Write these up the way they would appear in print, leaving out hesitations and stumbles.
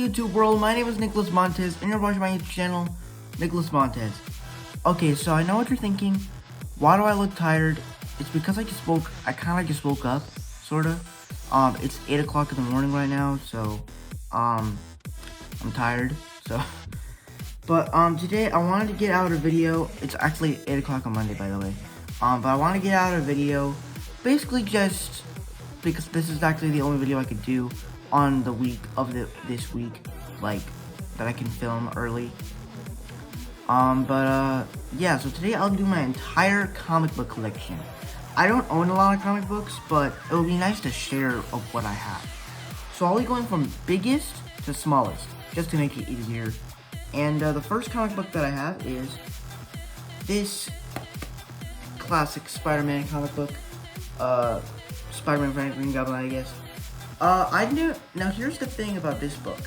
YouTube world, my name is Nicholas Montez, and you're watching my YouTube channel, Nicholas Montez. Okay, so I know what you're thinking. Why do I look tired? It's because I kinda just woke up, sorta. It's 8 o'clock in the morning right now, so, I'm tired, so. But, today I wanted to get out a video. It's actually 8 o'clock on Monday, by the way. But I want to get out a video, basically just because this is actually the only video I could do on the week of this week, like, that I can film early. Yeah, so today I'll do my entire comic book collection. I don't own a lot of comic books, but it would be nice to share of what I have. So I'll be going from biggest to smallest, just to make it easier. And the first comic book that I have is this classic Spider-Man comic book. Spider-Man Frank Green Goblin, I guess. Now here's the thing about this book.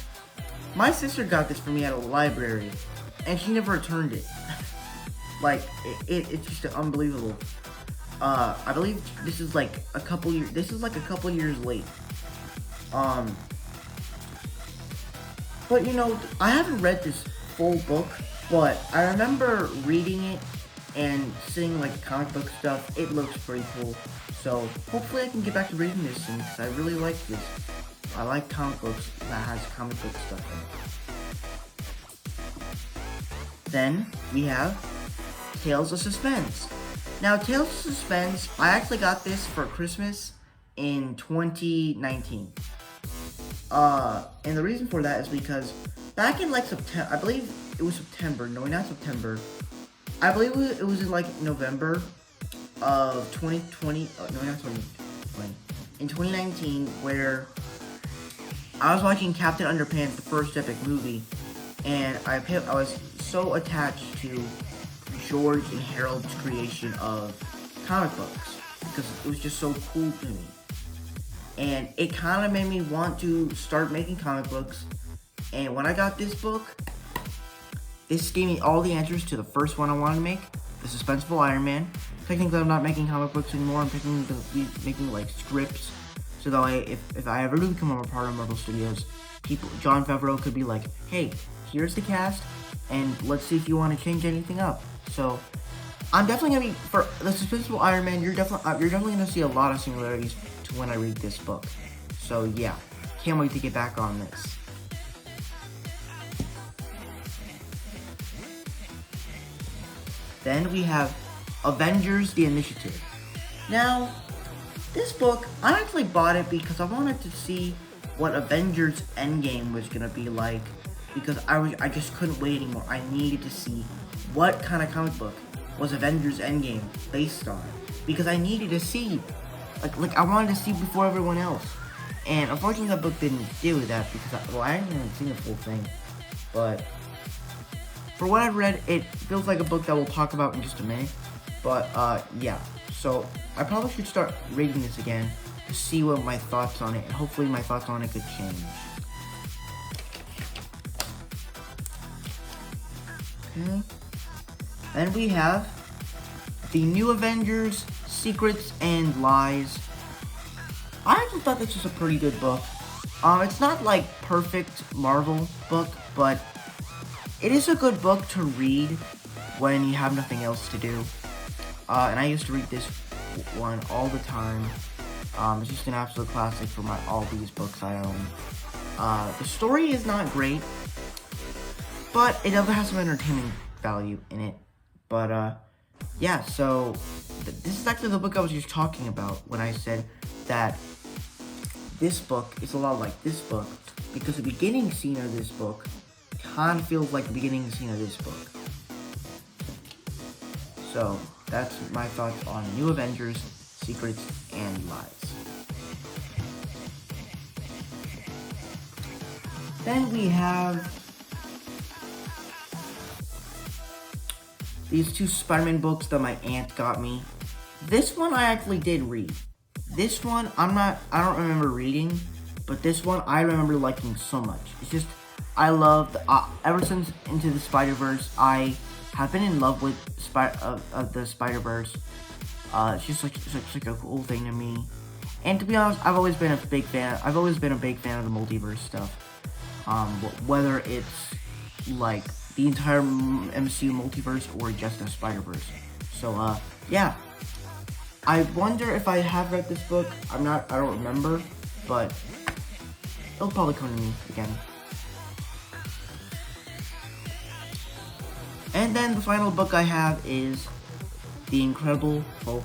My sister got this for me at a library, and she never returned it. Like, it's just unbelievable. I believe this is like a couple years late. But you know, I haven't read this full book, but I remember reading it and seeing like comic book stuff. It looks pretty cool. So hopefully I can get back to reading this soon, because I really like this. I like comic books that has comic book stuff in it. Then we have Tales of Suspense. Now, Tales of Suspense, I actually got this for Christmas in 2019. And the reason for that is because back in like September, I believe it was September, no, not September, I believe it was in like November of 2020, no, not 2020, in 2019, where I was watching Captain Underpants, the first epic movie, and I was so attached to George and Harold's creation of comic books, because it was just so cool to me. And it kind of made me want to start making comic books. And when I got this book, this gave me all the answers to the first one I wanted to make, the Suspenseful Iron Man. Technically, I'm not making comic books anymore. I'm making like scripts, so that way, if I ever do become a part of Marvel Studios, Jon Favreau could be like, hey, here's the cast, and let's see if you want to change anything up. So I'm definitely gonna be, for the Suspenseful Iron Man, you're definitely gonna see a lot of similarities to when I read this book. So yeah, can't wait to get back on this. Then we have Avengers: The Initiative. Now, this book, I actually bought it because I wanted to see what Avengers Endgame was gonna be like, because I just couldn't wait anymore. I needed to see what kind of comic book was Avengers Endgame based on, because I needed to see, like I wanted to see before everyone else. And unfortunately, that book didn't do that, because I hadn't even seen the full thing. But for what I've read, it feels like a book that we'll talk about in just a minute. But yeah, so I probably should start reading this again to see what my thoughts on it, and hopefully my thoughts on it could change. Okay. Then we have The New Avengers: Secrets and Lies. I actually thought this was a pretty good book. It's not like perfect Marvel book, but it is a good book to read when you have nothing else to do. And I used to read this one all the time. It's just an absolute classic for all these books I own. The story is not great, but it does have some entertainment value in it. But yeah, so this is actually the book I was just talking about when I said that this book is a lot like this book, because the beginning scene of this book kind of feels like the beginning scene of this book. So that's my thoughts on New Avengers: Secrets and Lies. Then we have these two Spider-Man books that my aunt got me. This one I actually did read. This one I don't remember reading, but this one I remember liking so much. It's just, I loved, ever since Into the Spider-Verse, I have been in love with the Spider-Verse. It's just such a cool thing to me. And to be honest, I've always been a big fan of the multiverse stuff. whether it's like the entire MCU multiverse or just the Spider-Verse. So yeah, I wonder if I have read this book. I don't remember, but it'll probably come to me again. And then the final book I have is The Incredible Hulk,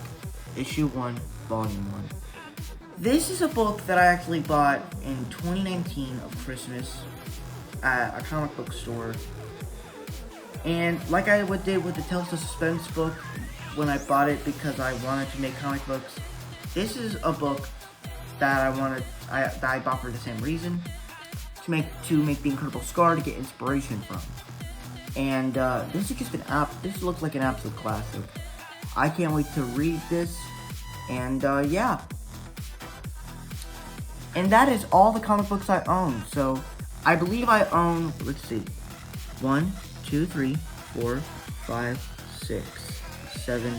Issue 1, Volume 1. This is a book that I actually bought in 2019 of Christmas at a comic book store. And like I did with the Tales of Suspense book when I bought it because I wanted to make comic books, this is a book that I bought for the same reason, to make The Incredible Scar, to get inspiration from. And this is just this looks like an absolute classic. I can't wait to read this, and yeah. And that is all the comic books I own. So I believe I own, let's see, 1, 2, 3, 4, 5, 6, 7.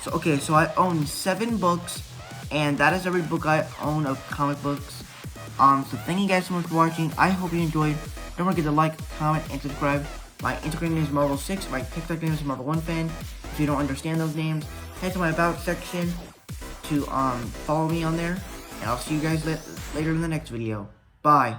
So okay, so I own 7 books, and that is every book I own of comic books. So thank you guys so much for watching. I hope you enjoyed. Don't forget to like, comment, and subscribe. My Instagram name is Marvel6. My TikTok name is Marvel1Fan. If you don't understand those names, head to my About section to follow me on there. And I'll see you guys later in the next video. Bye.